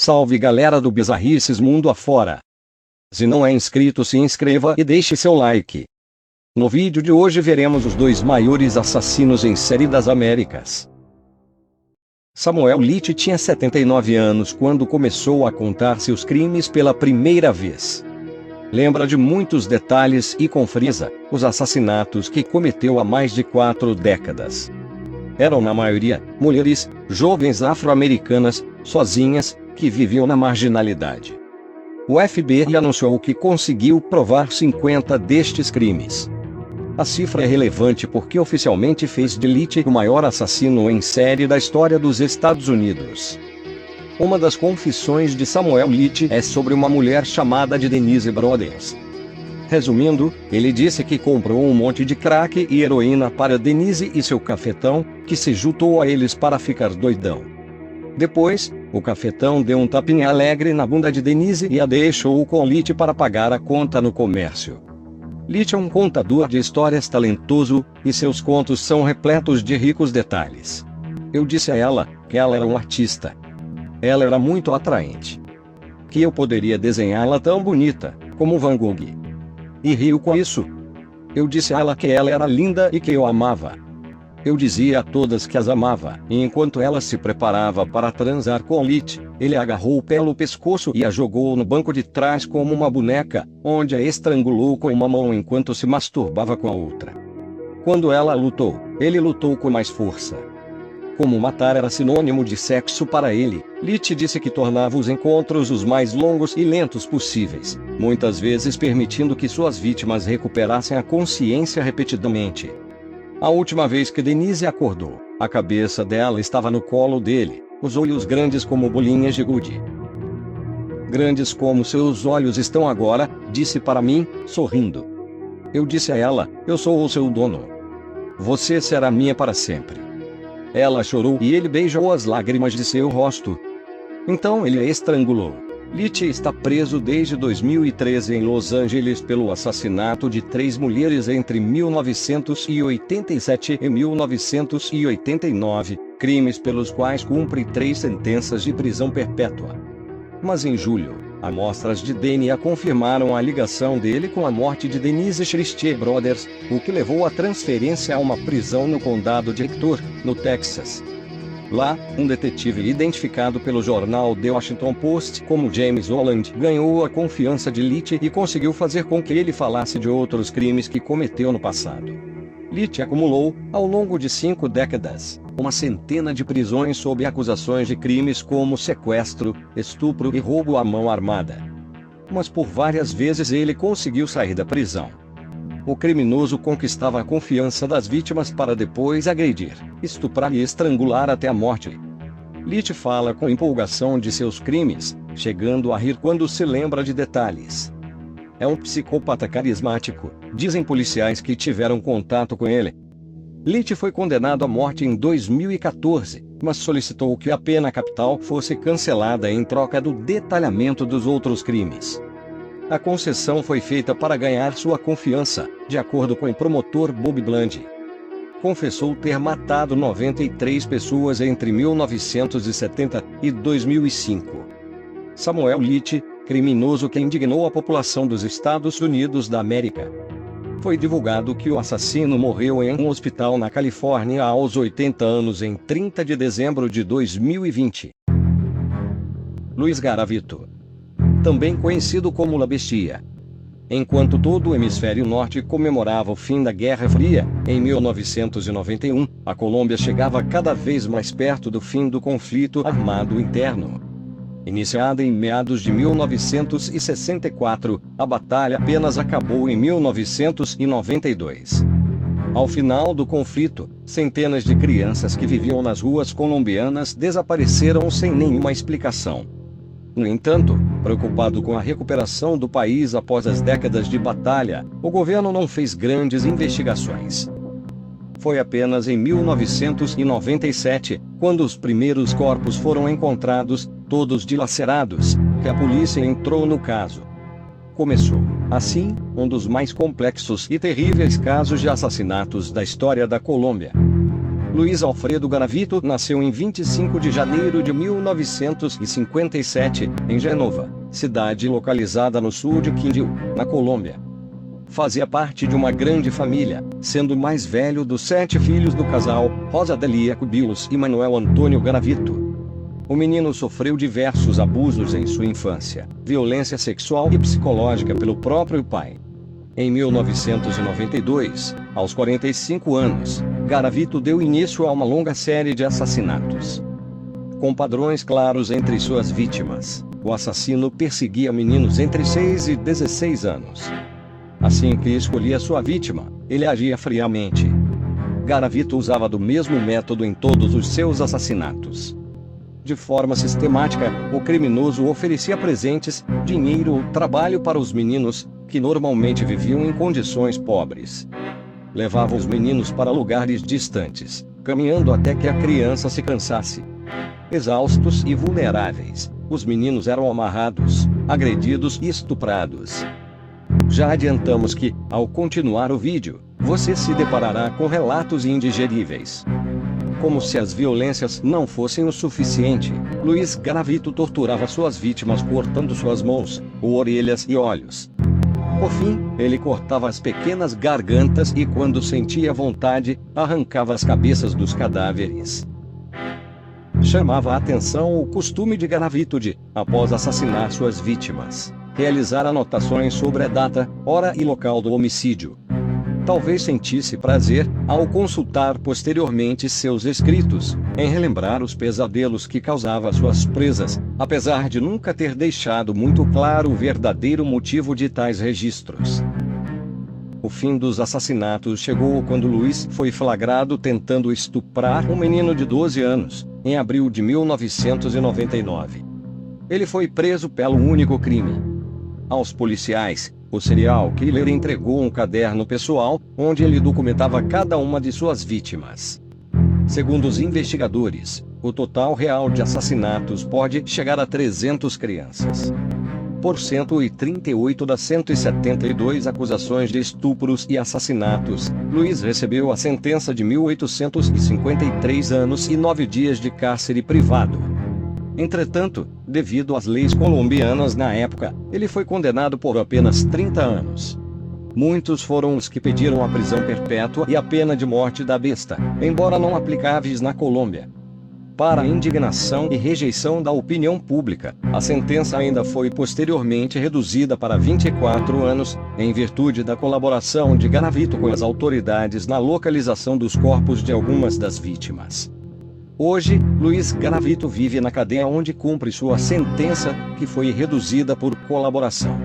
Salve galera do Bizarrices mundo afora! Se não é inscrito, se inscreva e deixe seu like. No vídeo de hoje veremos os dois maiores assassinos em série das Américas. Samuel Little tinha 79 anos quando começou a contar seus crimes pela primeira vez. Lembra de muitos detalhes e com frieza, os assassinatos que cometeu há mais de 4 décadas. Eram na maioria, mulheres, jovens afro-americanas, sozinhas, que viviam na marginalidade. O FBI anunciou que conseguiu provar 50 destes crimes. A cifra é relevante porque oficialmente fez de Little o maior assassino em série da história dos Estados Unidos. Uma das confissões de Samuel Little é sobre uma mulher chamada de Denise Broders. Resumindo, ele disse que comprou um monte de crack e heroína para Denise e seu cafetão, que se juntou a eles para ficar doidão. Depois, o cafetão deu um tapinha alegre na bunda de Denise e a deixou com Little para pagar a conta no comércio. Little é um contador de histórias talentoso, e seus contos são repletos de ricos detalhes. Eu disse a ela que ela era um artista. Ela era muito atraente. Que eu poderia desenhá-la tão bonita, como Van Gogh. E riu com isso. Eu disse a ela que ela era linda e que eu amava. Eu dizia a todas que as amava, e enquanto ela se preparava para transar com Little, ele a agarrou pelo pescoço e a jogou no banco de trás como uma boneca, onde a estrangulou com uma mão enquanto se masturbava com a outra. Quando ela lutou, ele lutou com mais força. Como matar era sinônimo de sexo para ele, Little disse que tornava os encontros os mais longos e lentos possíveis, muitas vezes permitindo que suas vítimas recuperassem a consciência repetidamente. A última vez que Denise acordou, a cabeça dela estava no colo dele, os olhos grandes como bolinhas de gude. Grandes como seus olhos estão agora, disse para mim, sorrindo. Eu disse a ela, eu sou o seu dono. Você será minha para sempre. Ela chorou e ele beijou as lágrimas de seu rosto. Então ele a estrangulou. Little está preso desde 2013 em Los Angeles pelo assassinato de 3 mulheres entre 1987 e 1989, crimes pelos quais cumpre 3 sentenças de prisão perpétua. Mas em julho, amostras de DNA confirmaram a ligação dele com a morte de Denise Christie Broders, o que levou à transferência a uma prisão no condado de Hector, no Texas. Lá, um detetive identificado pelo jornal The Washington Post como James Holland ganhou a confiança de Little e conseguiu fazer com que ele falasse de outros crimes que cometeu no passado. Little acumulou, ao longo de 5 décadas, uma centena de prisões sob acusações de crimes como sequestro, estupro e roubo à mão armada. Mas por várias vezes ele conseguiu sair da prisão. O criminoso conquistava a confiança das vítimas para depois agredir, estuprar e estrangular até a morte. Little fala com empolgação de seus crimes, chegando a rir quando se lembra de detalhes. É um psicopata carismático, dizem policiais que tiveram contato com ele. Little foi condenado à morte em 2014, mas solicitou que a pena capital fosse cancelada em troca do detalhamento dos outros crimes. A concessão foi feita para ganhar sua confiança, de acordo com o promotor Bob Bland. Confessou ter matado 93 pessoas entre 1970 e 2005. Samuel Little, criminoso que indignou a população dos Estados Unidos da América. Foi divulgado que o assassino morreu em um hospital na Califórnia aos 80 anos em 30 de dezembro de 2020. Luiz Garavito, também conhecido como La Bestia. Enquanto todo o hemisfério norte comemorava o fim da Guerra Fria, em 1991, a Colômbia chegava cada vez mais perto do fim do conflito armado interno. Iniciada em meados de 1964, a batalha apenas acabou em 1992. Ao final do conflito, centenas de crianças que viviam nas ruas colombianas desapareceram sem nenhuma explicação. No entanto, preocupado com a recuperação do país após as décadas de batalha, o governo não fez grandes investigações. Foi apenas em 1997, quando os primeiros corpos foram encontrados, todos dilacerados, que a polícia entrou no caso. Começou, assim, um dos mais complexos e terríveis casos de assassinatos da história da Colômbia. Luiz Alfredo Garavito nasceu em 25 de janeiro de 1957, em Genova, cidade localizada no sul de Quindío, na Colômbia. Fazia parte de uma grande família, sendo o mais velho dos 7 filhos do casal, Rosa Delia Cubillos e Manuel Antônio Garavito. O menino sofreu diversos abusos em sua infância, violência sexual e psicológica pelo próprio pai. Em 1992, aos 45 anos, Garavito deu início a uma longa série de assassinatos. Com padrões claros entre suas vítimas, o assassino perseguia meninos entre 6 e 16 anos. Assim que escolhia sua vítima, ele agia friamente. Garavito usava do mesmo método em todos os seus assassinatos. De forma sistemática, o criminoso oferecia presentes, dinheiro ou trabalho para os meninos, que normalmente viviam em condições pobres. Levava os meninos para lugares distantes, caminhando até que a criança se cansasse. Exaustos e vulneráveis, os meninos eram amarrados, agredidos e estuprados. Já adiantamos que, ao continuar o vídeo, você se deparará com relatos indigeríveis. Como se as violências não fossem o suficiente, Luiz Garavito torturava suas vítimas cortando suas mãos, orelhas e olhos. Por fim, ele cortava as pequenas gargantas e, quando sentia vontade, arrancava as cabeças dos cadáveres. Chamava a atenção o costume de Garavito de, após assassinar suas vítimas, realizar anotações sobre a data, hora e local do homicídio. Talvez sentisse prazer, ao consultar posteriormente seus escritos, em relembrar os pesadelos que causava às suas presas, apesar de nunca ter deixado muito claro o verdadeiro motivo de tais registros. O fim dos assassinatos chegou quando Luiz foi flagrado tentando estuprar um menino de 12 anos, em abril de 1999. Ele foi preso pelo único crime. Aos policiais, o serial killer entregou um caderno pessoal, onde ele documentava cada uma de suas vítimas. Segundo os investigadores, o total real de assassinatos pode chegar a 300 crianças. Por 138 das 172 acusações de estupros e assassinatos, Luiz recebeu a sentença de 1.853 anos e 9 dias de cárcere privado. Entretanto, devido às leis colombianas na época, ele foi condenado por apenas 30 anos. Muitos foram os que pediram a prisão perpétua e a pena de morte da besta, embora não aplicáveis na Colômbia. Para a indignação e rejeição da opinião pública, a sentença ainda foi posteriormente reduzida para 24 anos, em virtude da colaboração de Garavito com as autoridades na localização dos corpos de algumas das vítimas. Hoje, Luiz Garavito vive na cadeia onde cumpre sua sentença, que foi reduzida por colaboração.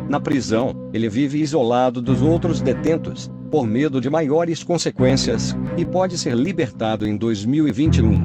Na prisão, ele vive isolado dos outros detentos, por medo de maiores consequências, e pode ser libertado em 2021.